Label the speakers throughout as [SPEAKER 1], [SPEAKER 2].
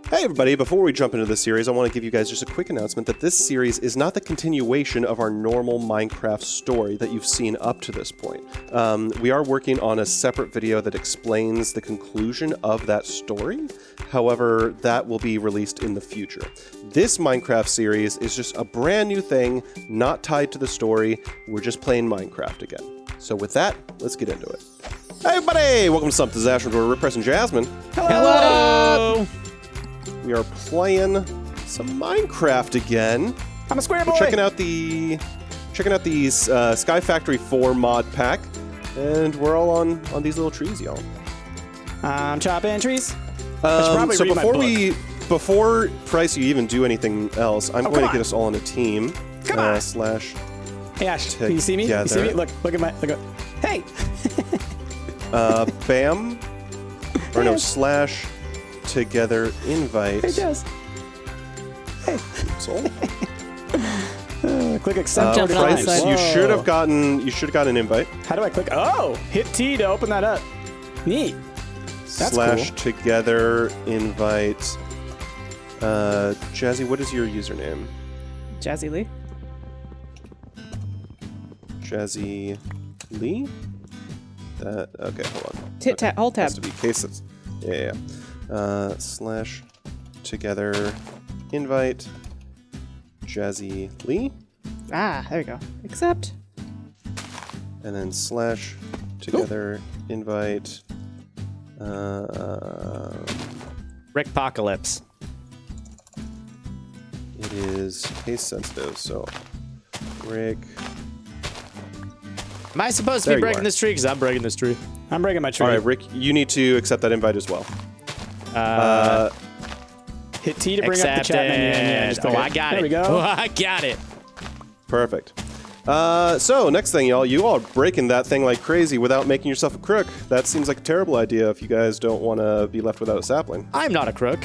[SPEAKER 1] Hey everybody, before we jump into the series, I want to give you guys just a quick announcement that this series is not the continuation of our normal Minecraft story that you've seen up to this point. We are working on a separate video that explains the conclusion of that story. However, that will be released in the future. This Minecraft series is just a brand new thing, not tied to the story. We're just playing Minecraft again. So with that, let's get into it. Hey everybody! Welcome to Stumpt, this is Ash, Rip, Press, and Jasmine.
[SPEAKER 2] Hello!
[SPEAKER 1] We are playing some Minecraft again.
[SPEAKER 2] I'm a square boy.
[SPEAKER 1] We're checking out the Sky Factory 4 mod pack, and we're all on these little trees, y'all.
[SPEAKER 2] I'm chopping trees.
[SPEAKER 1] Before Price, you even do anything else, I'm going to get us all on a team.
[SPEAKER 2] Come on.
[SPEAKER 1] Slash.
[SPEAKER 2] Hey Ash, can you see me? You see me? Look at my. Hey.
[SPEAKER 1] Bam. Or no, slash. Together invite.
[SPEAKER 2] Hey, Jess. Hey. Click accept.
[SPEAKER 1] You should have gotten an invite.
[SPEAKER 2] How do I click? Oh, hit T to open that up. Neat. That's
[SPEAKER 1] slash
[SPEAKER 2] cool.
[SPEAKER 1] together invite. Jazzy, what is your username?
[SPEAKER 3] Jazzy Lee.
[SPEAKER 1] Jazzy Lee. Okay, hold on.
[SPEAKER 3] Hold tab.
[SPEAKER 1] Has to be cases. Yeah. Slash together invite Jazzy Lee.
[SPEAKER 3] Ah, there we go. Accept.
[SPEAKER 1] And then slash together invite
[SPEAKER 4] Rickpocalypse.
[SPEAKER 1] it is case sensitive, so Rick.
[SPEAKER 4] Am I supposed to be breaking this tree? Because I'm breaking this tree.
[SPEAKER 2] I'm breaking my tree.
[SPEAKER 1] All right, Rick, you need to accept that invite as well.
[SPEAKER 2] Hit T to bring up the chat menu. And
[SPEAKER 4] I got it.
[SPEAKER 2] There we go.
[SPEAKER 4] Oh, I got it.
[SPEAKER 1] Perfect. So next thing, y'all, you all breaking that thing like crazy without making yourself a crook. That seems like a terrible idea if you guys don't want to be left without a sapling.
[SPEAKER 4] I'm not a crook.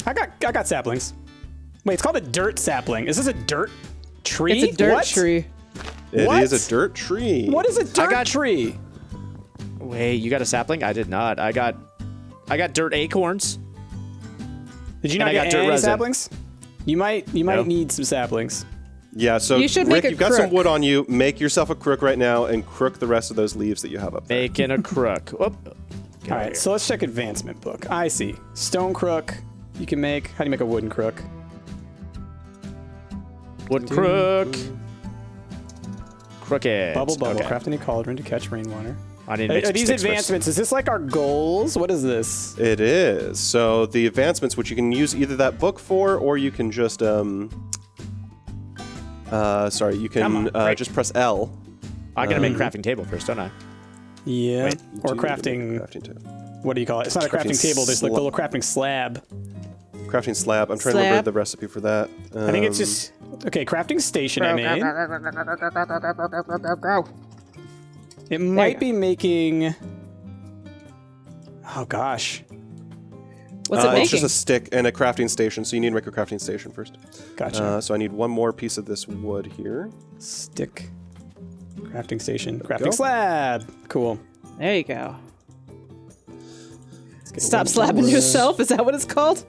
[SPEAKER 2] I got saplings. Wait, it's called a dirt sapling. Is this a dirt tree?
[SPEAKER 3] It's a dirt tree.
[SPEAKER 1] It is a dirt tree.
[SPEAKER 2] What is a dirt tree?
[SPEAKER 4] Wait, you got a sapling? I did not. I got dirt acorns.
[SPEAKER 2] Did you not get
[SPEAKER 4] dirt
[SPEAKER 2] any
[SPEAKER 4] resin.
[SPEAKER 2] saplings? You might need some saplings.
[SPEAKER 1] Yeah, so
[SPEAKER 3] You should
[SPEAKER 1] Rick,
[SPEAKER 3] make a
[SPEAKER 1] you've got some
[SPEAKER 3] crook.
[SPEAKER 1] wood on you. Make yourself a crook right now and crook the rest of those leaves that you have up there.
[SPEAKER 4] Making a crook. Whoop.
[SPEAKER 2] All right, so let's check advancement book. I see. Stone crook. You can make. How do you make a wooden crook?
[SPEAKER 4] Wooden crook. Crooked.
[SPEAKER 2] Bubble.
[SPEAKER 4] Okay.
[SPEAKER 2] Craft any cauldron to catch rainwater.
[SPEAKER 4] I need to make
[SPEAKER 2] Are
[SPEAKER 4] some
[SPEAKER 2] these
[SPEAKER 4] sticks
[SPEAKER 2] advancements? Is this like our goals? What is this?
[SPEAKER 1] It is. So the advancements, which you can use either that book for, or you can just you can just press L.
[SPEAKER 4] I gotta make a crafting table first, don't I?
[SPEAKER 2] Yeah.
[SPEAKER 1] Wait,
[SPEAKER 2] Or
[SPEAKER 1] do
[SPEAKER 2] crafting.
[SPEAKER 1] need a crafting table.
[SPEAKER 2] What do you call it? It's not a crafting table. There's like a little crafting slab.
[SPEAKER 1] Crafting slab. I'm trying to remember the recipe for that.
[SPEAKER 2] I think it's just okay. Crafting station. I made. It might be making. Oh gosh.
[SPEAKER 3] What's it making?
[SPEAKER 1] It's just a stick and a crafting station, so you need to make a crafting station first.
[SPEAKER 2] Gotcha.
[SPEAKER 1] So I need one more piece of this wood here.
[SPEAKER 2] Stick. Crafting station. Crafting
[SPEAKER 1] go.
[SPEAKER 2] slab. Cool.
[SPEAKER 3] There you go.
[SPEAKER 2] get
[SPEAKER 3] Stop
[SPEAKER 2] one
[SPEAKER 3] slapping
[SPEAKER 2] more.
[SPEAKER 3] yourself. Is that what it's called?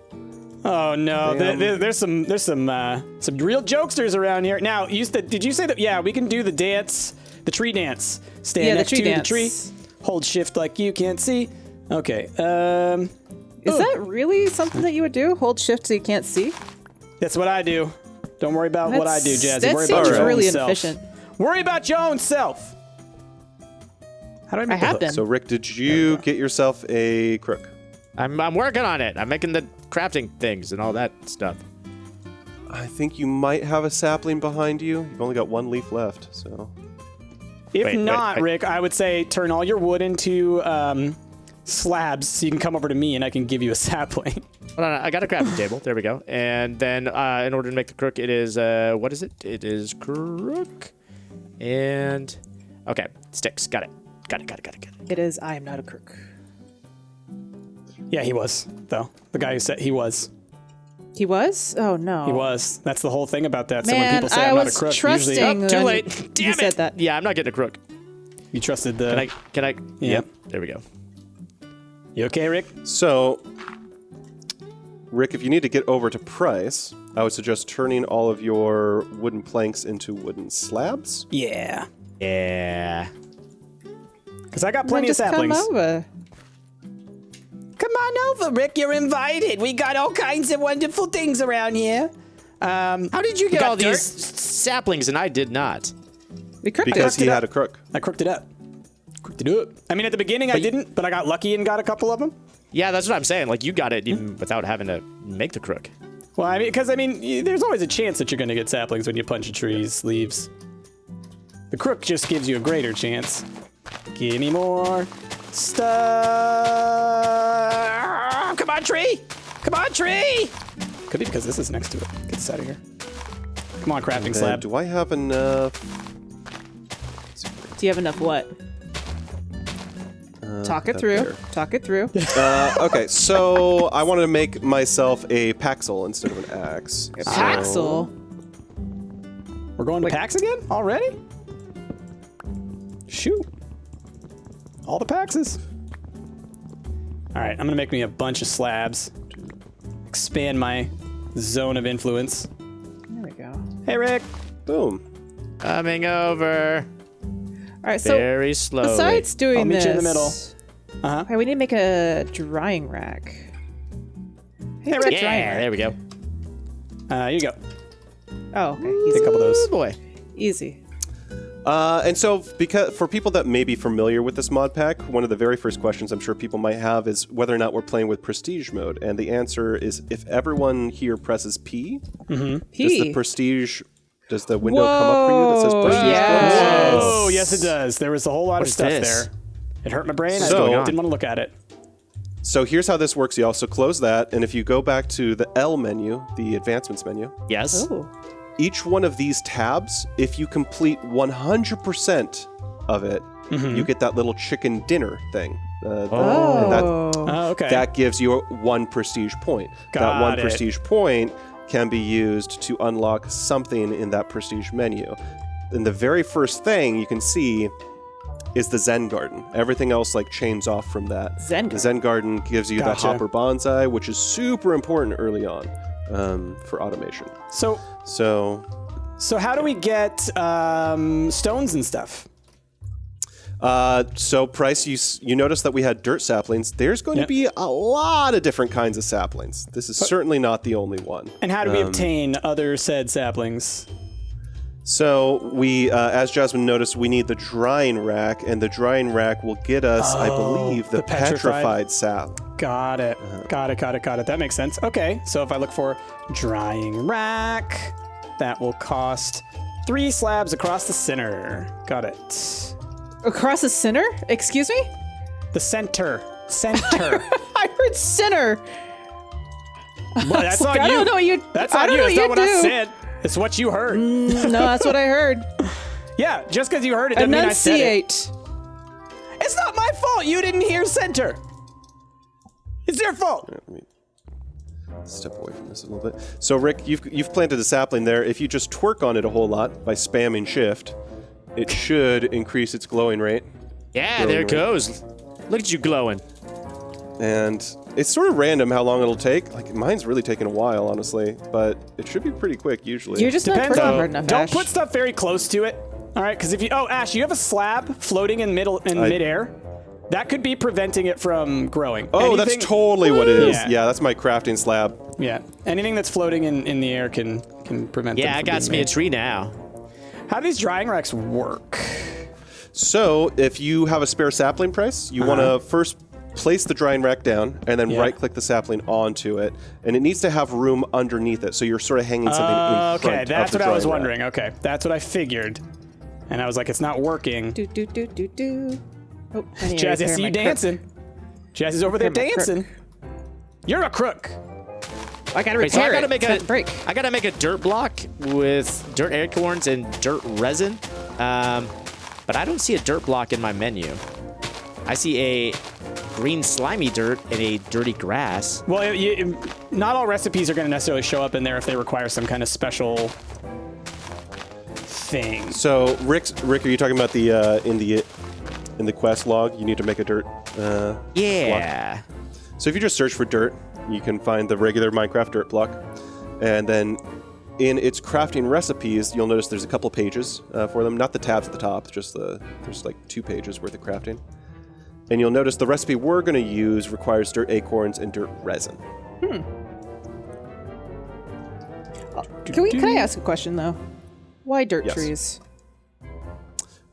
[SPEAKER 2] Oh no,
[SPEAKER 1] Bam.
[SPEAKER 2] there's some real jokesters around here. Now, did you say that? Yeah, we can do the dance, the tree dance. Stand
[SPEAKER 3] Yeah, the
[SPEAKER 2] next
[SPEAKER 3] tree
[SPEAKER 2] to
[SPEAKER 3] dance.
[SPEAKER 2] the tree. Hold shift like you can't see. Okay.
[SPEAKER 3] Is that really something that you would do? Hold shift so you can't see?
[SPEAKER 2] That's what I do. Don't worry about what I do, Jazzy.
[SPEAKER 3] That
[SPEAKER 2] Worry
[SPEAKER 3] seems
[SPEAKER 2] about your
[SPEAKER 3] really
[SPEAKER 2] own self.
[SPEAKER 3] inefficient.
[SPEAKER 2] Worry about your own self. How do I make
[SPEAKER 3] I
[SPEAKER 2] the
[SPEAKER 3] have
[SPEAKER 2] hook?
[SPEAKER 3] been.
[SPEAKER 1] So Rick, did you get yourself a crook?
[SPEAKER 4] I'm working on it. I'm making the crafting things and all that stuff.
[SPEAKER 1] I think you might have a sapling behind you. You've only got one leaf left, so.
[SPEAKER 2] If not, Rick, I would say turn all your wood into slabs so you can come over to me and I can give you a sapling.
[SPEAKER 4] Hold on, I got a crafting table. There we go. And then in order to make the crook, it is, what is it? It is crook. And, okay, sticks. Got it. Got it.
[SPEAKER 3] It is I am not a crook.
[SPEAKER 2] Yeah, he was, though. The guy who said he was.
[SPEAKER 3] He was? Oh, no.
[SPEAKER 2] He was. That's the whole thing about that. So when
[SPEAKER 3] Man,
[SPEAKER 2] people say
[SPEAKER 3] I
[SPEAKER 2] I'm not a
[SPEAKER 3] was
[SPEAKER 2] crook,
[SPEAKER 3] trusting
[SPEAKER 2] usually
[SPEAKER 4] Too
[SPEAKER 3] when
[SPEAKER 4] late. Damn
[SPEAKER 3] you
[SPEAKER 4] it.
[SPEAKER 3] said that.
[SPEAKER 4] Yeah, I'm not getting a crook.
[SPEAKER 2] you trusted the.
[SPEAKER 4] Can I?
[SPEAKER 2] Yeah.
[SPEAKER 4] Yep. There we go.
[SPEAKER 2] You okay, Rick?
[SPEAKER 1] So, Rick, if you need to get over to price, I would suggest turning all of your wooden planks into wooden slabs.
[SPEAKER 2] Yeah.
[SPEAKER 4] Yeah.
[SPEAKER 2] Because I got plenty of saplings.
[SPEAKER 3] Come over.
[SPEAKER 2] Come on over, Rick. You're invited. We got all kinds of wonderful things around here.
[SPEAKER 4] How did you get
[SPEAKER 2] got
[SPEAKER 4] all
[SPEAKER 2] dirt?
[SPEAKER 4] these saplings and I did not?
[SPEAKER 3] We crooked
[SPEAKER 1] Because
[SPEAKER 3] it.
[SPEAKER 1] he had a crook.
[SPEAKER 2] I crooked it up. Crooked it up. I mean, at the beginning I didn't, but I got lucky and got a couple of them.
[SPEAKER 4] Yeah, that's what I'm saying. Like, you got it even without having to make the crook.
[SPEAKER 2] Well, I mean, because there's always a chance that you're going to get saplings when you punch a tree's leaves. The crook just gives you a greater chance. Give me more stuff. Come on, tree. Come on, tree. Could be because this is next to it. Get this out of here. Come on, crafting slab.
[SPEAKER 1] Do I have enough?
[SPEAKER 3] Do you have enough what? Talk it through.
[SPEAKER 1] there.
[SPEAKER 3] Talk it through.
[SPEAKER 1] Okay, so I wanted to make myself a paxel instead of an axe. So-
[SPEAKER 3] Axel.
[SPEAKER 2] We're going to packs again? Already? Shoot. All the paxes. All right, I'm going to make me a bunch of slabs. Expand my zone of influence.
[SPEAKER 3] There we go.
[SPEAKER 2] Hey, Rick.
[SPEAKER 1] Boom.
[SPEAKER 4] Coming over.
[SPEAKER 3] All right, so
[SPEAKER 4] Very slowly.
[SPEAKER 3] besides doing
[SPEAKER 2] I'll meet
[SPEAKER 3] this,
[SPEAKER 2] you in the middle. Uh-huh.
[SPEAKER 3] okay, we need to make a drying rack.
[SPEAKER 2] Hey, Rick.
[SPEAKER 4] Yeah, there we go.
[SPEAKER 2] Here you go.
[SPEAKER 3] Oh, okay.
[SPEAKER 2] Take
[SPEAKER 3] Easy.
[SPEAKER 2] a couple of
[SPEAKER 4] Oh
[SPEAKER 2] those.
[SPEAKER 4] boy.
[SPEAKER 3] Easy.
[SPEAKER 1] And so, because for people that may be familiar with this mod pack, one of the very first questions I'm sure people might have is whether or not we're playing with prestige mode. And the answer is if everyone here presses P, does the prestige, does the window come up for you that says prestige?
[SPEAKER 3] Yes.
[SPEAKER 2] Oh, yes, it does. There was a whole lot of
[SPEAKER 4] is
[SPEAKER 2] stuff
[SPEAKER 4] this?
[SPEAKER 2] there. It hurt my brain.
[SPEAKER 1] So-
[SPEAKER 2] I didn't want to look at it.
[SPEAKER 1] So here's how this works. You also close that, and if you go back to the L menu, the advancements menu,
[SPEAKER 4] Yes.
[SPEAKER 3] Oh.
[SPEAKER 1] each one of these tabs, if you complete 100% of it, you get that little chicken dinner thing. And that,
[SPEAKER 2] Oh, okay.
[SPEAKER 1] that gives you 1 prestige point. That
[SPEAKER 2] Got
[SPEAKER 1] 1
[SPEAKER 2] it.
[SPEAKER 1] prestige point can be used to unlock something in that prestige menu. And the very first thing you can see is the Zen Garden. Everything else like chains off from that.
[SPEAKER 3] Zen
[SPEAKER 1] The Zen Garden gives you
[SPEAKER 2] Gotcha.
[SPEAKER 1] the hopper bonsai, which is super important early on for automation.
[SPEAKER 2] So how do we get stones and stuff?
[SPEAKER 1] So Price, you notice that we had dirt saplings. There's going to be a lot of different kinds of saplings. This is certainly not the only one.
[SPEAKER 2] And how do we obtain other said saplings?
[SPEAKER 1] So we, as Jasmine noticed, we need the drying rack, and the drying rack will get us, I believe, the
[SPEAKER 2] the petrified-
[SPEAKER 1] petrified sap.
[SPEAKER 2] Got it. Got it. That makes sense. Okay, so if I look for drying rack, that will cost 3 slabs across the center. Got it.
[SPEAKER 3] Across the center? Excuse me?
[SPEAKER 2] The center. Center.
[SPEAKER 3] I heard center.
[SPEAKER 2] Well, that's on
[SPEAKER 3] I
[SPEAKER 2] you.
[SPEAKER 3] don't know what you.
[SPEAKER 2] That's
[SPEAKER 3] I
[SPEAKER 2] on
[SPEAKER 3] don't
[SPEAKER 2] you.
[SPEAKER 3] know
[SPEAKER 2] It's not
[SPEAKER 3] what
[SPEAKER 2] what
[SPEAKER 3] you
[SPEAKER 2] I
[SPEAKER 3] do.
[SPEAKER 2] said. It's what you heard.
[SPEAKER 3] No, that's what I heard.
[SPEAKER 2] Yeah, just because you heard it doesn't mean I said it.
[SPEAKER 3] Enunciate.
[SPEAKER 2] It's not my fault you didn't hear center. It's their fault.
[SPEAKER 1] Let me step away from this a little bit. So Rick, you've planted a sapling there. If you just twerk on it a whole lot by spamming shift, it should increase its glowing rate.
[SPEAKER 4] Yeah, there it goes. Look at you glowing.
[SPEAKER 1] And it's sort of random how long it'll take. Like, mine's really taking a while, honestly, but it should be pretty quick usually.
[SPEAKER 3] You're just
[SPEAKER 2] Depends
[SPEAKER 3] not
[SPEAKER 2] on.
[SPEAKER 3] twerking hard enough,
[SPEAKER 2] Don't
[SPEAKER 3] Ash.
[SPEAKER 2] put stuff very close to it. All right, because if you Ash, you have a slab floating in midair. That could be preventing it from growing.
[SPEAKER 1] Oh,
[SPEAKER 2] Anything-
[SPEAKER 1] that's totally what it is.
[SPEAKER 2] Yeah.
[SPEAKER 1] Yeah, that's my crafting slab.
[SPEAKER 2] Yeah, anything that's floating in the air can prevent. them
[SPEAKER 4] Yeah, I
[SPEAKER 2] from
[SPEAKER 4] got
[SPEAKER 2] being
[SPEAKER 4] me a
[SPEAKER 2] made.
[SPEAKER 4] tree now.
[SPEAKER 2] How do these drying racks work?
[SPEAKER 1] So if you have a spare sapling Price, you want to first place the drying rack down and then
[SPEAKER 2] Yeah.
[SPEAKER 1] right-click the sapling onto it, and it needs to have room underneath it. So you're sort of hanging something in front
[SPEAKER 2] Okay,
[SPEAKER 1] of
[SPEAKER 2] that's
[SPEAKER 1] the
[SPEAKER 2] what I was
[SPEAKER 1] drying rack.
[SPEAKER 2] wondering. Okay, that's what I figured, and I was like, it's not working.
[SPEAKER 3] Do do do do do. Oh, I need to
[SPEAKER 2] Jazzy, I
[SPEAKER 3] repair
[SPEAKER 2] see
[SPEAKER 3] my
[SPEAKER 2] you
[SPEAKER 3] crook.
[SPEAKER 2] dancing. Jazzy's over there
[SPEAKER 3] Repair my crook.
[SPEAKER 2] dancing. You're a crook.
[SPEAKER 3] I gotta
[SPEAKER 4] Wait, so I
[SPEAKER 3] repair
[SPEAKER 4] gotta
[SPEAKER 3] it.
[SPEAKER 4] make
[SPEAKER 3] It's
[SPEAKER 4] a
[SPEAKER 3] meant to break.
[SPEAKER 4] I gotta make a dirt block with dirt acorns and dirt resin. But I don't see a dirt block in my menu. I see a green slimy dirt and a dirty grass.
[SPEAKER 2] Well, not all recipes are going to necessarily show up in there if they require some kind of special thing.
[SPEAKER 1] So Rick, are you talking about the in the quest log? You need to make a dirt.
[SPEAKER 4] Yeah.
[SPEAKER 1] So if you just search for dirt, you can find the regular Minecraft dirt block. And then in its crafting recipes, you'll notice there's a couple pages for them. Not the tabs at the top, just there's like 2 pages worth of crafting. And you'll notice the recipe we're going to use requires dirt acorns and dirt resin.
[SPEAKER 3] Can I ask a question, though? Why dirt
[SPEAKER 1] Yes.
[SPEAKER 3] trees?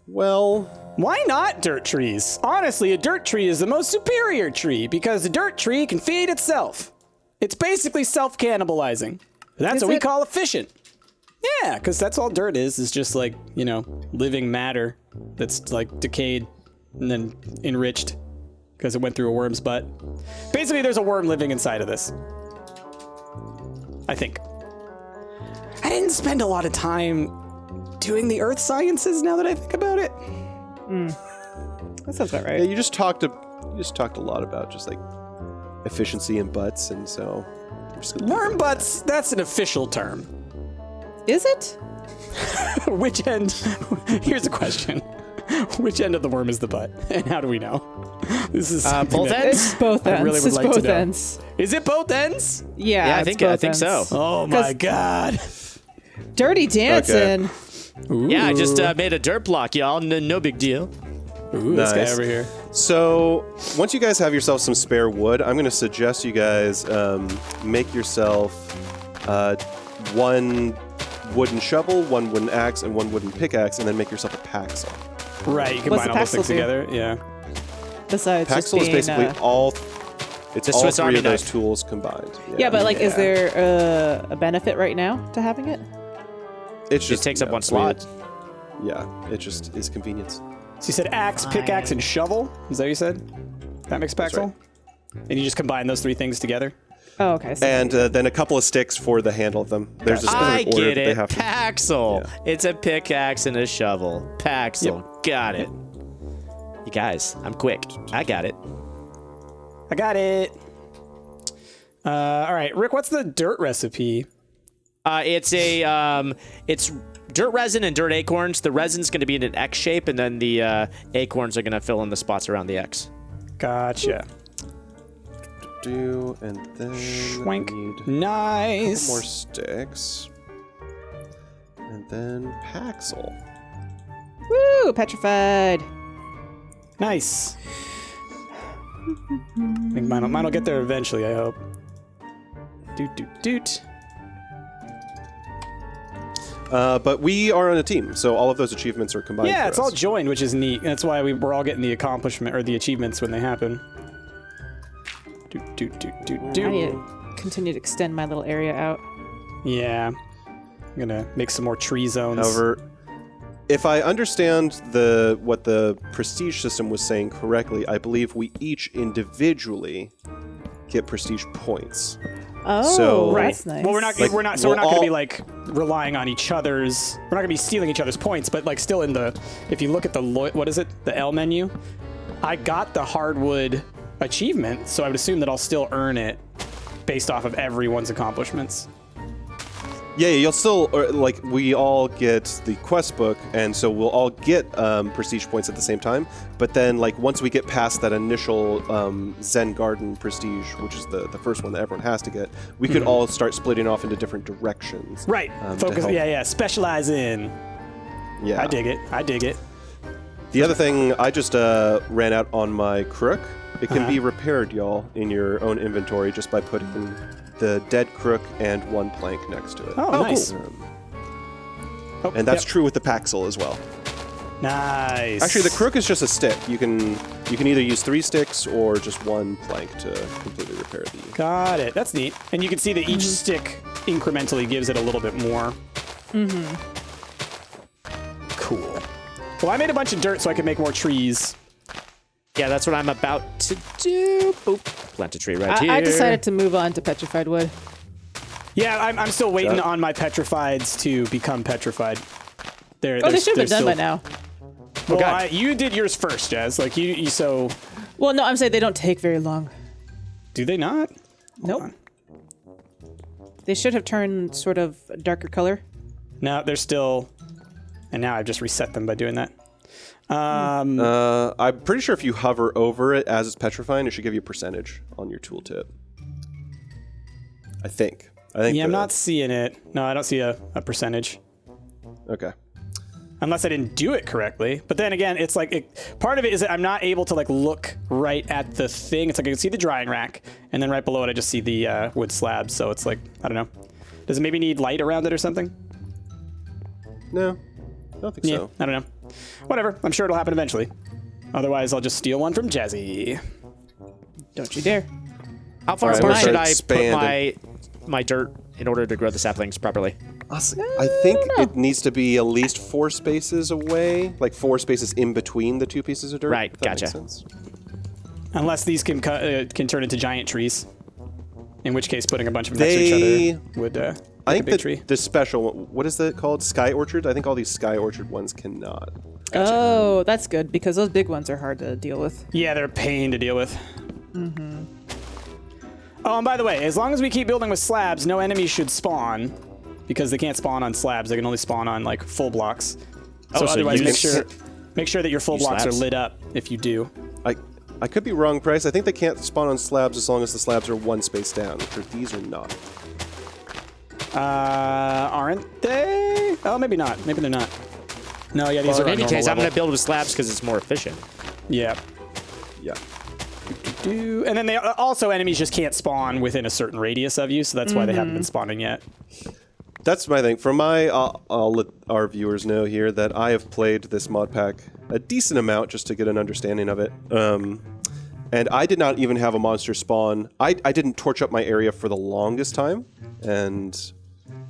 [SPEAKER 1] Well,
[SPEAKER 2] Why not dirt trees? Honestly, a dirt tree is the most superior tree because a dirt tree can feed itself. It's basically self-cannibalizing. That's
[SPEAKER 3] Is
[SPEAKER 2] what we
[SPEAKER 3] it?
[SPEAKER 2] call efficient. Yeah, because that's all dirt is just like, living matter that's like decayed and then enriched because it went through a worm's butt. Basically, there's a worm living inside of this. I think. I didn't spend a lot of time doing the earth sciences now that I think about it.
[SPEAKER 3] That sounds about
[SPEAKER 1] yeah,
[SPEAKER 3] right.
[SPEAKER 1] you just talked a lot about just like efficiency and butts, and so I'm just gonna leave it
[SPEAKER 2] Worm
[SPEAKER 1] at
[SPEAKER 2] butts, that's an official term.
[SPEAKER 3] Is it?
[SPEAKER 2] Which end? Here's a question. Which end of the worm is the butt? And how do we know? This is something
[SPEAKER 4] both
[SPEAKER 2] that
[SPEAKER 4] ends?
[SPEAKER 3] It's both
[SPEAKER 2] I
[SPEAKER 3] ends.
[SPEAKER 2] really would
[SPEAKER 3] It's
[SPEAKER 2] like to
[SPEAKER 3] both
[SPEAKER 2] know.
[SPEAKER 3] ends.
[SPEAKER 2] Is it both ends?
[SPEAKER 3] Yeah,
[SPEAKER 4] Yeah, I
[SPEAKER 3] it's
[SPEAKER 4] think
[SPEAKER 3] both
[SPEAKER 4] so.
[SPEAKER 3] ends.
[SPEAKER 2] Oh my god.
[SPEAKER 3] Dirty dancing.
[SPEAKER 4] Yeah, I just made a dirt block, y'all. No big deal.
[SPEAKER 2] Ooh, this guy
[SPEAKER 1] Nice.
[SPEAKER 2] over here.
[SPEAKER 1] So, once you guys have yourself some spare wood, I'm going to suggest you guys make yourself 1 wooden shovel, 1 wooden axe, and 1 wooden pickaxe, and then make yourself a paxel.
[SPEAKER 2] Right, you
[SPEAKER 3] What's
[SPEAKER 2] combine
[SPEAKER 3] the
[SPEAKER 2] all those things
[SPEAKER 3] Paxel do?
[SPEAKER 2] together. Yeah.
[SPEAKER 3] Besides just
[SPEAKER 1] Paxel is
[SPEAKER 3] being,
[SPEAKER 1] basically all. It's
[SPEAKER 4] The
[SPEAKER 1] all
[SPEAKER 4] Swiss
[SPEAKER 1] 3
[SPEAKER 4] Army
[SPEAKER 1] of those
[SPEAKER 4] knife.
[SPEAKER 1] tools combined.
[SPEAKER 3] Yeah, but like, is
[SPEAKER 2] Yeah.
[SPEAKER 3] there a benefit right now to having it?
[SPEAKER 1] it's just
[SPEAKER 4] takes up
[SPEAKER 1] you know,
[SPEAKER 4] one
[SPEAKER 1] I mean,
[SPEAKER 4] slot.
[SPEAKER 1] yeah, it just is convenience.
[SPEAKER 2] So you said axe, pickaxe, and shovel? Is that what you said? That makes Paxel? And you just combine those 3 things together?
[SPEAKER 3] Oh, okay. So
[SPEAKER 1] And then a couple of sticks for the handle of them. There's a
[SPEAKER 4] I
[SPEAKER 1] specific order
[SPEAKER 4] get
[SPEAKER 1] that they
[SPEAKER 4] it.
[SPEAKER 1] have to.
[SPEAKER 4] Paxel.
[SPEAKER 1] Yeah.
[SPEAKER 4] It's a pickaxe and a shovel. Paxel. Got it. You guys, I'm quick. I got it.
[SPEAKER 2] I got it. All right, Rick, what's the dirt recipe?
[SPEAKER 4] It's dirt resin and dirt acorns. The resin's going to be in an X shape, and then the acorns are going to fill in the spots around the X.
[SPEAKER 2] Gotcha.
[SPEAKER 1] And then
[SPEAKER 2] Schwank.
[SPEAKER 1] need
[SPEAKER 2] Nice.
[SPEAKER 1] more sticks. And then Paxel.
[SPEAKER 3] woo, petrified.
[SPEAKER 2] Nice. I think mine will get there eventually, I hope. Doot.
[SPEAKER 1] But we are on a team, so all of those achievements are combined.
[SPEAKER 2] Yeah,
[SPEAKER 1] for
[SPEAKER 2] it's
[SPEAKER 1] us.
[SPEAKER 2] all joined, which is neat. That's why we're all getting the accomplishment or the achievements when they happen. Doot.
[SPEAKER 3] I need to continue to extend my little area out.
[SPEAKER 2] Yeah. I'm gonna make some more tree zones.
[SPEAKER 1] However, if I understand what the prestige system was saying correctly, I believe we each individually get prestige points.
[SPEAKER 3] Oh,
[SPEAKER 1] So-
[SPEAKER 3] that's nice.
[SPEAKER 2] Well, we're not
[SPEAKER 1] Like,
[SPEAKER 2] we're not
[SPEAKER 1] we'll
[SPEAKER 2] gonna
[SPEAKER 1] all-
[SPEAKER 2] be like relying on each other's. We're not gonna be stealing each other's points, but like still in the. If you look at the what is it? The L menu. I got the hardwood achievement, so I would assume that I'll still earn it based off of everyone's accomplishments.
[SPEAKER 1] Yeah, you'll still like we all get the quest book, and so we'll all get prestige points at the same time. But then, like once we get past that initial Zen Garden prestige, which is the first one that everyone has to get, we could all start splitting off into different directions.
[SPEAKER 2] Right.
[SPEAKER 1] to
[SPEAKER 2] Focus.
[SPEAKER 1] help.
[SPEAKER 2] Yeah. Specialize in.
[SPEAKER 1] Yeah.
[SPEAKER 2] I dig it.
[SPEAKER 1] The other thing, I just ran out on my crook. It can be repaired, y'all, in your own inventory just by putting the dead crook and 1 plank next to it.
[SPEAKER 2] Oh, nice.
[SPEAKER 1] Cool.
[SPEAKER 2] Oh,
[SPEAKER 1] And that's
[SPEAKER 2] yep.
[SPEAKER 1] true with the Paxel as well.
[SPEAKER 2] Nice.
[SPEAKER 1] Actually, the crook is just a stick. You can either use 3 sticks or just 1 plank to completely repair the.
[SPEAKER 2] Got it. That's neat. And you can see that each stick incrementally gives it a little bit more. Cool. Well, I made a bunch of dirt so I could make more trees.
[SPEAKER 4] Yeah, that's what I'm about to do. Boop. Plant a tree right here.
[SPEAKER 3] I decided to move on to petrified wood.
[SPEAKER 2] Yeah, I'm still waiting
[SPEAKER 1] Got it.
[SPEAKER 2] on my petrifieds to become petrified.
[SPEAKER 3] Oh, they should have been done by now.
[SPEAKER 2] Well,
[SPEAKER 4] God.
[SPEAKER 2] you did yours first, Jazz. Like you so.
[SPEAKER 3] Well, no, I'm saying they don't take very long.
[SPEAKER 2] Do they not?
[SPEAKER 3] Nope. They should have turned sort of a darker color.
[SPEAKER 2] No, they're still. And now I've just reset them by doing that.
[SPEAKER 1] I'm pretty sure if you hover over it as it's petrifying, it should give you a percentage on your tooltip. I think.
[SPEAKER 2] Yeah, I'm not seeing it. No, I don't see a percentage.
[SPEAKER 1] Okay.
[SPEAKER 2] Unless I didn't do it correctly. But then again, it's like, part of it is that I'm not able to like look right at the thing. It's like I can see the drying rack, and then right below it, I just see the wood slabs. So it's like, I don't know. Does it maybe need light around it or something?
[SPEAKER 1] No, I don't think so.
[SPEAKER 2] I don't know. Whatever. I'm sure it'll happen eventually. Otherwise, I'll just steal one from Jazzy.
[SPEAKER 3] Don't you dare.
[SPEAKER 4] How far
[SPEAKER 1] Alright,
[SPEAKER 4] apart
[SPEAKER 1] I'm
[SPEAKER 4] should
[SPEAKER 1] gonna
[SPEAKER 4] I
[SPEAKER 1] start
[SPEAKER 4] put my dirt in order to grow the saplings properly?
[SPEAKER 1] I think it needs to be at least 4 spaces away, like 4 spaces in between the 2 pieces of dirt.
[SPEAKER 4] Right,
[SPEAKER 1] if that makes
[SPEAKER 4] gotcha.
[SPEAKER 1] sense.
[SPEAKER 2] Unless these can turn into giant trees. In which case, putting a bunch of them next to each other would
[SPEAKER 1] I
[SPEAKER 2] make a
[SPEAKER 1] think
[SPEAKER 2] big tree.
[SPEAKER 1] the special, what is that called? Sky Orchard? I think all these Sky Orchard ones cannot.
[SPEAKER 3] Oh, that's good because those big ones are hard to deal with.
[SPEAKER 2] Yeah, they're a pain to deal with. Mm-hmm. Oh, and by the way, as long as we keep building with slabs, no enemies should spawn. Because they can't spawn on slabs, they can only spawn on like full blocks. So
[SPEAKER 4] so
[SPEAKER 2] otherwise,
[SPEAKER 4] use-
[SPEAKER 2] make sure that your full blocks
[SPEAKER 4] slabs.
[SPEAKER 2] are lit up if you do.
[SPEAKER 1] I could be wrong, Price. I think they can't spawn on slabs as long as the slabs are 1 space down, which these are not.
[SPEAKER 2] Aren't they? Oh, maybe not. Maybe they're not. No, yeah, these
[SPEAKER 4] Well,
[SPEAKER 2] are
[SPEAKER 4] in any
[SPEAKER 2] on
[SPEAKER 4] case, I'm
[SPEAKER 2] normal
[SPEAKER 4] going to build with slabs because it's more efficient.
[SPEAKER 2] Yeah.
[SPEAKER 1] Yeah.
[SPEAKER 2] And then they also enemies just can't spawn within a certain radius of you, so that's why they haven't been spawning yet.
[SPEAKER 1] That's my thing. For my, I'll let our viewers know here that I have played this mod pack a decent amount just to get an understanding of it. And I did not even have a monster spawn. I didn't torch up my area for the longest time, and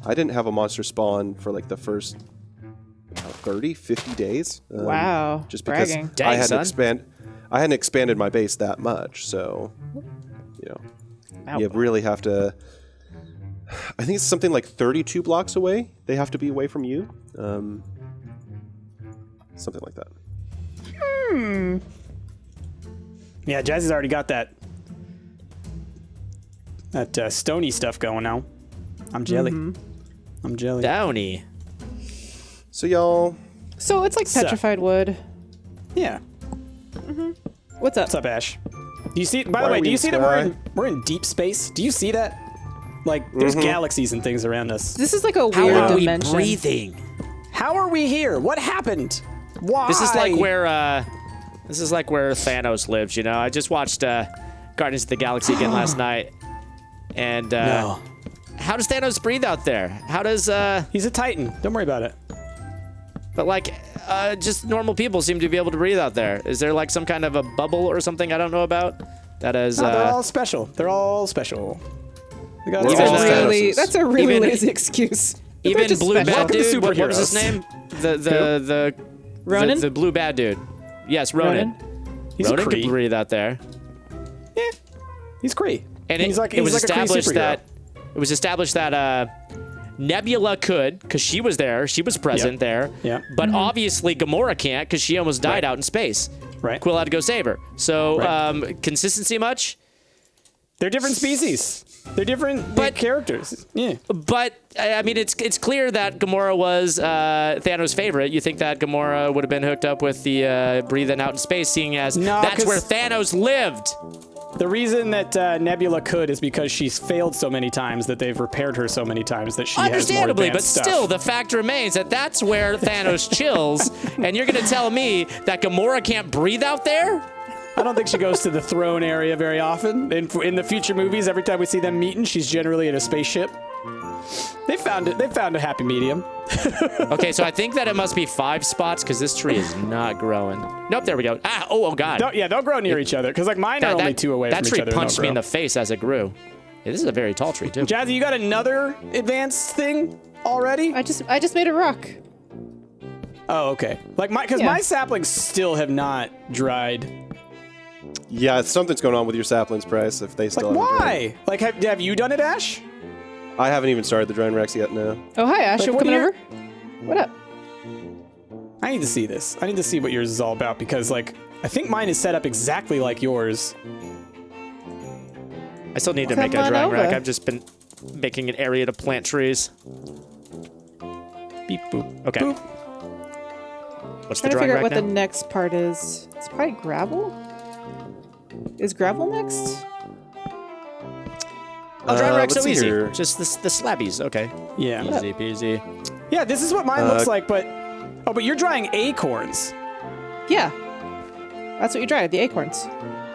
[SPEAKER 1] I didn't have a monster spawn for like the first 30, 50 days.
[SPEAKER 3] Wow.
[SPEAKER 1] Just because
[SPEAKER 3] Bragging.
[SPEAKER 4] Dang,
[SPEAKER 1] I hadn't expanded my base that much, so you know,
[SPEAKER 3] Ow.
[SPEAKER 1] you really have to. I think it's something like 32 blocks away. They have to be away from you. Something like that.
[SPEAKER 2] Yeah, Jazzy's already got that stony stuff going now. I'm jelly. I'm jelly.
[SPEAKER 4] Downy.
[SPEAKER 1] So y'all,
[SPEAKER 3] So it's like petrified wood.
[SPEAKER 2] Yeah.
[SPEAKER 3] What's up?
[SPEAKER 2] What's up, Ash? Do you see? By
[SPEAKER 1] Why
[SPEAKER 2] the
[SPEAKER 1] are
[SPEAKER 2] way,
[SPEAKER 1] we
[SPEAKER 2] do you
[SPEAKER 1] in
[SPEAKER 2] see that
[SPEAKER 1] sky?
[SPEAKER 2] we're in deep space? Do you see that? Like, there's galaxies and things around us.
[SPEAKER 3] This is like a
[SPEAKER 4] How
[SPEAKER 3] weird
[SPEAKER 4] are we
[SPEAKER 3] dimension.
[SPEAKER 4] breathing?
[SPEAKER 2] How are we here? What happened? Why?
[SPEAKER 4] This is like where Thanos lives, you know? I just watched Guardians of the Galaxy again last night. And
[SPEAKER 2] No.
[SPEAKER 4] how does Thanos breathe out there? How does
[SPEAKER 2] He's a Titan. Don't worry about it.
[SPEAKER 4] but like just normal people seem to be able to breathe out there. Is there like some kind of a bubble or something I don't know about? That is
[SPEAKER 2] No, they're all special. They're all special. They got
[SPEAKER 1] We're
[SPEAKER 2] special
[SPEAKER 1] all
[SPEAKER 2] status.
[SPEAKER 3] Really, that's a really
[SPEAKER 4] Even-
[SPEAKER 3] lazy excuse. They're
[SPEAKER 4] even
[SPEAKER 3] just
[SPEAKER 4] blue
[SPEAKER 3] special.
[SPEAKER 4] bad
[SPEAKER 2] Welcome to
[SPEAKER 4] dude. What was his
[SPEAKER 2] superheroes.
[SPEAKER 4] name? The
[SPEAKER 3] Ronan?
[SPEAKER 4] the blue bad dude. Yes, Ronan.
[SPEAKER 2] He's a
[SPEAKER 4] Ronan
[SPEAKER 2] Kree.
[SPEAKER 4] could breathe out there.
[SPEAKER 2] Yeah, he's Kree.
[SPEAKER 4] And
[SPEAKER 2] he's
[SPEAKER 4] it was
[SPEAKER 2] he's like a Kree
[SPEAKER 4] established
[SPEAKER 2] superhero.
[SPEAKER 4] that Nebula could, because she was there, she was present
[SPEAKER 2] Yep.
[SPEAKER 4] there.
[SPEAKER 2] Yeah.
[SPEAKER 4] But obviously Gamora can't, because she almost died
[SPEAKER 2] Right.
[SPEAKER 4] out in space.
[SPEAKER 2] Right.
[SPEAKER 4] Quill had to go save her. So
[SPEAKER 2] Right.
[SPEAKER 4] consistency much?
[SPEAKER 2] They're different species. They're different characters. Yeah.
[SPEAKER 4] But I mean, it's clear that Gamora was Thanos' favorite. You think that Gamora would have been hooked up with the breathing out in space, seeing as
[SPEAKER 2] No,
[SPEAKER 4] that's
[SPEAKER 2] 'cause-
[SPEAKER 4] where Thanos lived.
[SPEAKER 2] The reason that Nebula could is because she's failed so many times that they've repaired her so many times that she has more
[SPEAKER 4] Understandably, but
[SPEAKER 2] advanced stuff.
[SPEAKER 4] still, the fact remains that that's where Thanos chills. And you're going to tell me that Gamora can't breathe out there?
[SPEAKER 2] I don't think she goes to the throne area very often. In the future movies, every time we see them meeting, she's generally in a spaceship. They found it. They found a happy medium.
[SPEAKER 4] Okay, so I think that it must be 5 spots because this tree is not growing. Nope, there we go. Ah, oh God.
[SPEAKER 2] Don't grow near each other because like mine are only 2 away from
[SPEAKER 4] That
[SPEAKER 2] each
[SPEAKER 4] tree
[SPEAKER 2] other.
[SPEAKER 4] punched me in the face as it grew. Yeah, this is a very tall tree too.
[SPEAKER 2] Jazzy, you got another advanced thing already?
[SPEAKER 3] I just made a rock.
[SPEAKER 2] Oh, okay. Like because
[SPEAKER 3] Yeah.
[SPEAKER 2] my saplings still have not dried.
[SPEAKER 1] yeah, something's going on with your saplings, Price. If they still
[SPEAKER 2] Like
[SPEAKER 1] haven't dried.
[SPEAKER 2] why? Like have you done it, Ash?
[SPEAKER 1] I haven't even started the drying racks yet. No.
[SPEAKER 3] Oh, hi, Ash.
[SPEAKER 2] Like,
[SPEAKER 3] You
[SPEAKER 2] what
[SPEAKER 3] coming
[SPEAKER 2] do you-
[SPEAKER 3] over? What up?
[SPEAKER 2] I need to see this. I need to see what yours is all about because like I think mine is set up exactly like yours.
[SPEAKER 4] I still need to
[SPEAKER 3] Come
[SPEAKER 4] make a
[SPEAKER 3] on
[SPEAKER 4] drying rack.
[SPEAKER 3] over.
[SPEAKER 4] I've just been making an area to plant trees.
[SPEAKER 2] Beep boop.
[SPEAKER 4] Okay.
[SPEAKER 2] Boop.
[SPEAKER 4] What's the
[SPEAKER 3] Trying to
[SPEAKER 4] drying
[SPEAKER 3] figure out
[SPEAKER 4] rack
[SPEAKER 3] what
[SPEAKER 4] now?
[SPEAKER 3] the next part is. It's probably gravel. Is gravel next?
[SPEAKER 4] dry rack's
[SPEAKER 1] let's
[SPEAKER 4] so
[SPEAKER 1] see
[SPEAKER 4] easy.
[SPEAKER 1] here.
[SPEAKER 4] Just the slabbies. Okay.
[SPEAKER 2] Yeah.
[SPEAKER 4] Easy peasy.
[SPEAKER 2] Yeah, this is what mine looks like, but... Oh, but you're drying acorns.
[SPEAKER 3] Yeah. That's what you dried, the acorns.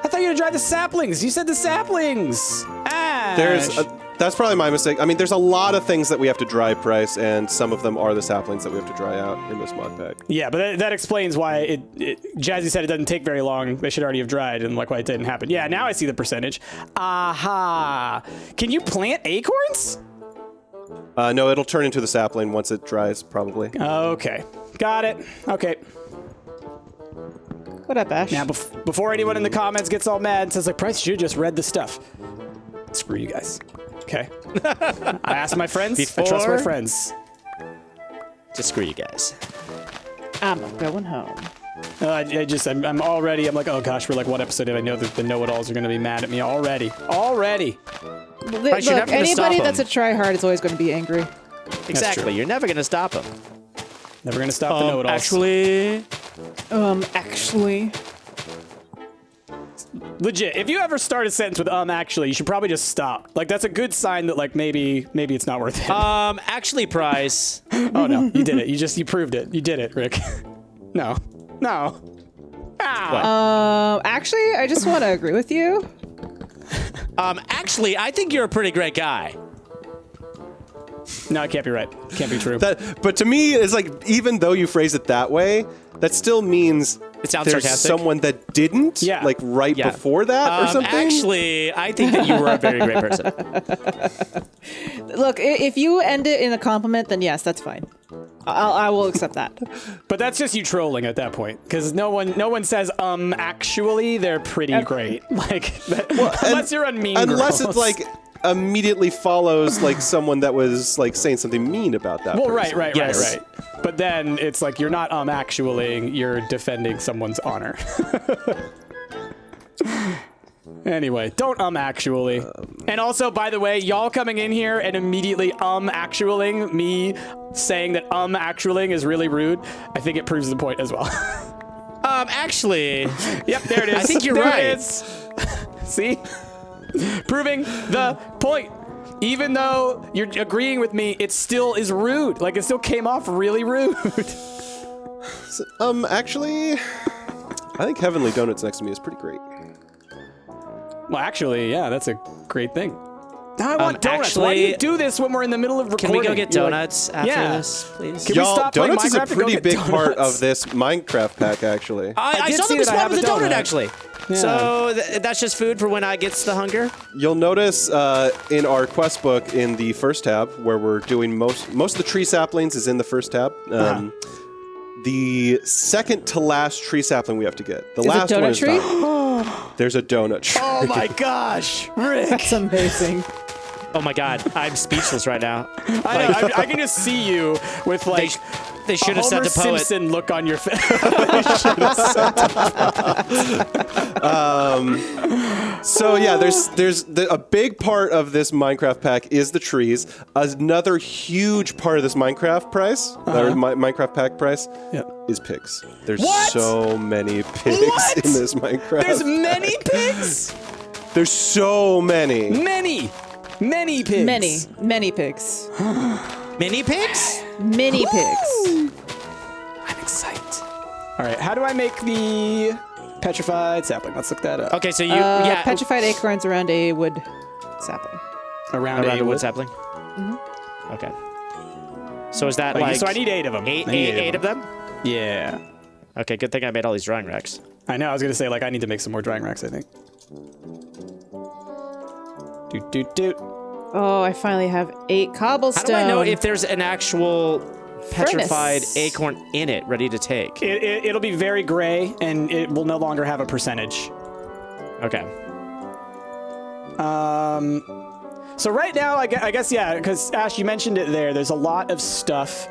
[SPEAKER 2] I thought you had to dry the saplings. You said the saplings. Ash.
[SPEAKER 1] That's probably my mistake. I mean, there's a lot of things that we have to dry, Price, and some of them are the saplings that we have to dry out in this mod pack.
[SPEAKER 2] Yeah, but that explains why Jazzy said it doesn't take very long. They should already have dried, and like why it didn't happen. Yeah, now I see the percentage. Aha! Can you plant acorns?
[SPEAKER 1] No, it'll turn into the sapling once it dries, probably.
[SPEAKER 2] Okay, got it. Okay.
[SPEAKER 3] What up, Ash?
[SPEAKER 2] Now, before anyone in the comments gets all mad and says like, Price, you just read the stuff. Screw you guys. Okay. I asked my friends. I trust my friends.
[SPEAKER 4] Just screw you guys.
[SPEAKER 3] I'm going home.
[SPEAKER 2] I'm already, I'm like, oh gosh, we're like one episode in. I know that the know-it-alls are going to be mad at me already. Already.
[SPEAKER 3] Look,
[SPEAKER 4] you're never gonna
[SPEAKER 3] anybody
[SPEAKER 4] stop
[SPEAKER 3] that's a
[SPEAKER 4] 'em.
[SPEAKER 3] try-hard is always going to be angry.
[SPEAKER 4] Exactly. You're never gonna stop them.
[SPEAKER 2] Never going to stop the know-it-alls.
[SPEAKER 3] Actually.
[SPEAKER 2] Legit, if you ever start a sentence with actually, you should probably just stop. Like, that's a good sign that, like, maybe it's not worth it.
[SPEAKER 4] Actually, Price.
[SPEAKER 2] Oh, no, you did it. You proved it. You did it, Rick. No.
[SPEAKER 3] Actually, I just want to agree with you.
[SPEAKER 4] Actually, I think you're a pretty great guy.
[SPEAKER 2] No, it can't be right. Can't be true.
[SPEAKER 1] But to me, it's like, even though you phrase it that way, that still means
[SPEAKER 4] It sounds
[SPEAKER 1] there's
[SPEAKER 4] sarcastic.
[SPEAKER 1] someone that didn't,
[SPEAKER 2] Yeah.
[SPEAKER 1] like right
[SPEAKER 4] Yeah.
[SPEAKER 1] before that or something.
[SPEAKER 4] Actually, I think that you were a very great person.
[SPEAKER 3] Look, if you end it in a compliment, then yes, that's fine. I will accept that.
[SPEAKER 2] But that's just you trolling at that point, because no one says actually. They're pretty great. Like unless you're on Mean
[SPEAKER 1] Unless
[SPEAKER 2] Girls.
[SPEAKER 1] it's like immediately follows like someone that was like saying something mean about that.
[SPEAKER 2] Well,
[SPEAKER 1] person.
[SPEAKER 2] right.
[SPEAKER 4] Yes.
[SPEAKER 2] But then it's like you're not actually, you're defending someone's honor. Anyway, don't actually. And also, by the way, y'all coming in here and immediately actualing me saying that actualing is really rude, I think it proves the point as well.
[SPEAKER 4] Actually,
[SPEAKER 2] Yep, there it is.
[SPEAKER 4] I think you're
[SPEAKER 2] There
[SPEAKER 4] right.
[SPEAKER 2] it is. See? Proving the point. Even though you're agreeing with me, it still is rude. Like, it still came off really rude.
[SPEAKER 1] Actually, I think Heavenly Donuts next to me is pretty great.
[SPEAKER 2] Well, actually, yeah, that's a great thing. Now I want donuts. Why do
[SPEAKER 4] actually-
[SPEAKER 2] you do this when we're in the middle of recording?
[SPEAKER 4] can we go get
[SPEAKER 2] You're like,
[SPEAKER 4] donuts after
[SPEAKER 2] yeah.
[SPEAKER 4] this, please?
[SPEAKER 2] Can we
[SPEAKER 1] Y'all,
[SPEAKER 2] stop playing
[SPEAKER 1] donuts is a
[SPEAKER 2] Minecraft and go
[SPEAKER 1] pretty
[SPEAKER 2] get
[SPEAKER 1] big part
[SPEAKER 2] donuts?
[SPEAKER 1] of this Minecraft pack, actually.
[SPEAKER 4] I
[SPEAKER 2] did
[SPEAKER 4] saw
[SPEAKER 2] see
[SPEAKER 4] them
[SPEAKER 2] that I
[SPEAKER 4] as
[SPEAKER 2] have
[SPEAKER 4] well as
[SPEAKER 2] a
[SPEAKER 4] a donut,
[SPEAKER 2] donut.
[SPEAKER 4] actually.
[SPEAKER 2] Yeah.
[SPEAKER 4] So that's just food for when I gets the hunger.
[SPEAKER 1] You'll notice in our quest book in the first tab, where we're doing most of the tree saplings is in the first tab. The second to last tree sapling we have to get. The
[SPEAKER 3] Is it
[SPEAKER 1] last one
[SPEAKER 3] donut
[SPEAKER 1] is
[SPEAKER 3] tree?
[SPEAKER 1] not. There's a donut tree.
[SPEAKER 2] Oh my gosh, Rick!
[SPEAKER 3] That's amazing.
[SPEAKER 4] Oh my God, I'm speechless right now.
[SPEAKER 2] I know, I can just see you with like
[SPEAKER 4] They should have
[SPEAKER 2] Homer
[SPEAKER 4] said the poet.
[SPEAKER 2] Simpson look on your face.
[SPEAKER 1] So yeah, there's a big part of this Minecraft pack is the trees. Another huge part of this Minecraft price, or Minecraft pack price, is pigs. There's
[SPEAKER 2] What?
[SPEAKER 1] so many pigs
[SPEAKER 2] What?
[SPEAKER 1] in this Minecraft.
[SPEAKER 2] There's many pigs.
[SPEAKER 1] There's so many.
[SPEAKER 2] Many pigs.
[SPEAKER 3] Many pigs.
[SPEAKER 4] Mini pigs?
[SPEAKER 3] Many pigs.
[SPEAKER 2] I'm excited. All right, how do I make the petrified sapling? Let's look that up.
[SPEAKER 4] Okay, so you
[SPEAKER 3] Petrified acorns around a wood sapling.
[SPEAKER 2] Around
[SPEAKER 4] around
[SPEAKER 2] a
[SPEAKER 4] a wood sapling. Okay. So is that like?
[SPEAKER 2] so I need 8 of them.
[SPEAKER 4] eight of them?
[SPEAKER 2] Yeah.
[SPEAKER 4] Okay, good thing I made all these drying racks.
[SPEAKER 2] I know. I was gonna say like I need to make some more drying racks. I think. Doot.
[SPEAKER 3] Oh, I finally have 8 cobblestone.
[SPEAKER 4] How do I know if there's an actual petrified
[SPEAKER 3] Furnace.
[SPEAKER 4] acorn in it ready to take?
[SPEAKER 2] It'll be very gray, and it will no longer have a percentage.
[SPEAKER 4] Okay.
[SPEAKER 2] So right now, I guess yeah, because Ash, you mentioned it there. There's a lot of stuff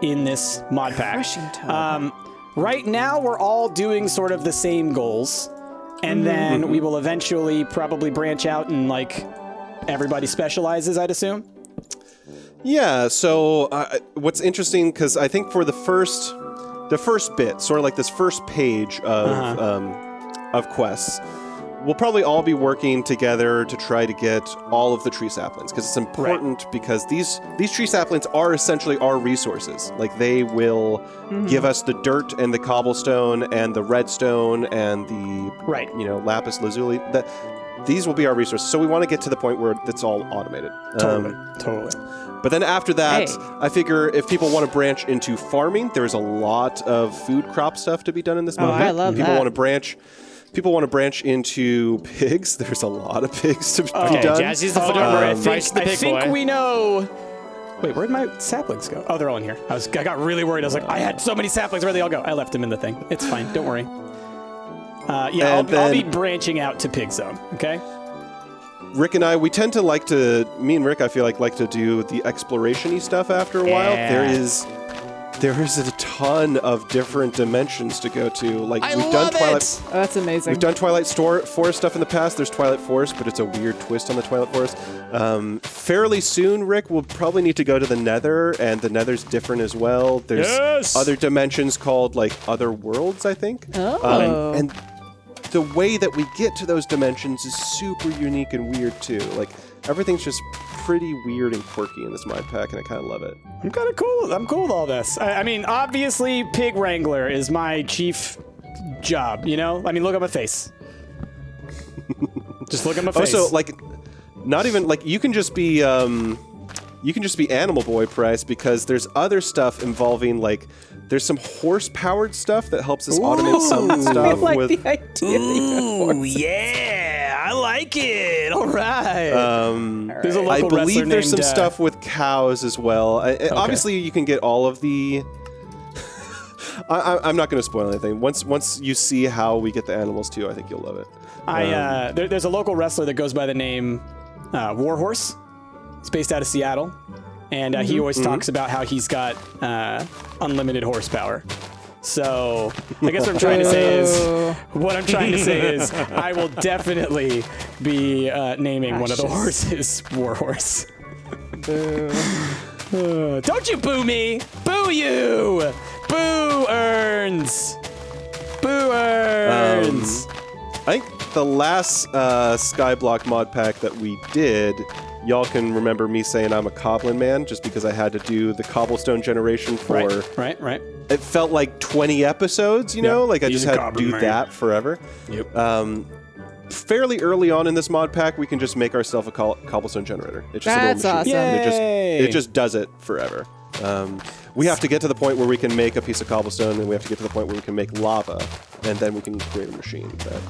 [SPEAKER 2] in this mod pack.
[SPEAKER 3] Crushing tub.
[SPEAKER 2] Right now, we're all doing sort of the same goals, and then we will eventually probably branch out and like everybody specializes, I'd assume.
[SPEAKER 1] Yeah. So what's interesting, because I think for the first bit, sort of like this first page of quests, we'll probably all be working together to try to get all of the tree saplings, because it's important because these tree saplings are essentially our resources. Like, they will give us the dirt and the cobblestone and the redstone and the lapis lazuli. These will be our resources. So we want to get to the point where it's all automated.
[SPEAKER 2] Totally.
[SPEAKER 1] But then after that, I figure if people want to branch into farming, there's a lot of food crop stuff to be done in this mode.
[SPEAKER 3] I love
[SPEAKER 1] people
[SPEAKER 3] that.
[SPEAKER 1] People want to branch into pigs. There's a lot of pigs to be done.
[SPEAKER 4] Jazzy's the photographer.
[SPEAKER 2] I think we know. Wait, where'd my saplings go? Oh, they're all in here. I got really worried. I was like, I had so many saplings. Where'd they all go? I left them in the thing. It's fine. Don't worry. I'll be branching out to Pig Zone. Okay.
[SPEAKER 1] Rick and I, we tend to me and Rick, I feel like to do the exploration-y stuff after a while. There is a ton of different dimensions to go to. Like, we've done Twilight.
[SPEAKER 3] Oh, that's amazing.
[SPEAKER 1] We've done Twilight Forest stuff in the past. There's Twilight Forest, but it's a weird twist on the Twilight Forest. Fairly soon, Rick, we'll probably need to go to the Nether, and the Nether's different as well. There's other dimensions called, like, other worlds, I think.
[SPEAKER 3] Oh.
[SPEAKER 1] And the way that we get to those dimensions is super unique and weird too. Like, everything's just pretty weird and quirky in this mod pack, and I kind of love it.
[SPEAKER 2] I'm kind of cool. I'm cool with all this. I mean, obviously, Pig Wrangler is my chief job. You know, I mean, look at my face. Just look at my face.
[SPEAKER 1] Also, like, not even like you can just be Animal Boy Price, because there's other stuff involving, like, there's some horse-powered stuff that helps us automate some stuff.
[SPEAKER 3] I like the idea.
[SPEAKER 2] Ooh, yeah, I like it. All right. There's a local
[SPEAKER 1] I believe
[SPEAKER 2] wrestler
[SPEAKER 1] there's
[SPEAKER 2] named,
[SPEAKER 1] some stuff with cows as well. Obviously, you can get all of the. I'm not going to spoil anything. Once you see how we get the animals too, I think you'll love it.
[SPEAKER 2] There's a local wrestler that goes by the name Warhorse. He's based out of Seattle, and he always talks about how he's got unlimited horsepower. So I guess what I'm trying to say is I will definitely be naming one of the horses Warhorse. Don't you boo me! Boo you! Boo earns! Boo earns!
[SPEAKER 1] I think the last Skyblock mod pack that we did, y'all can remember me saying I'm a Coblin man just because I had to do the cobblestone generation for...
[SPEAKER 2] Right.
[SPEAKER 1] It felt like 20 episodes, you know? Like, I just had to do that forever.
[SPEAKER 2] Yep.
[SPEAKER 1] Fairly early on in this mod pack, we can just make ourselves a cobblestone generator. It's just
[SPEAKER 3] That's
[SPEAKER 1] a little machine.
[SPEAKER 3] awesome.
[SPEAKER 1] And it just does it forever. We have to get to the point where we can make a piece of cobblestone, and we have to get to the point where we can make lava, and then we can create a machine that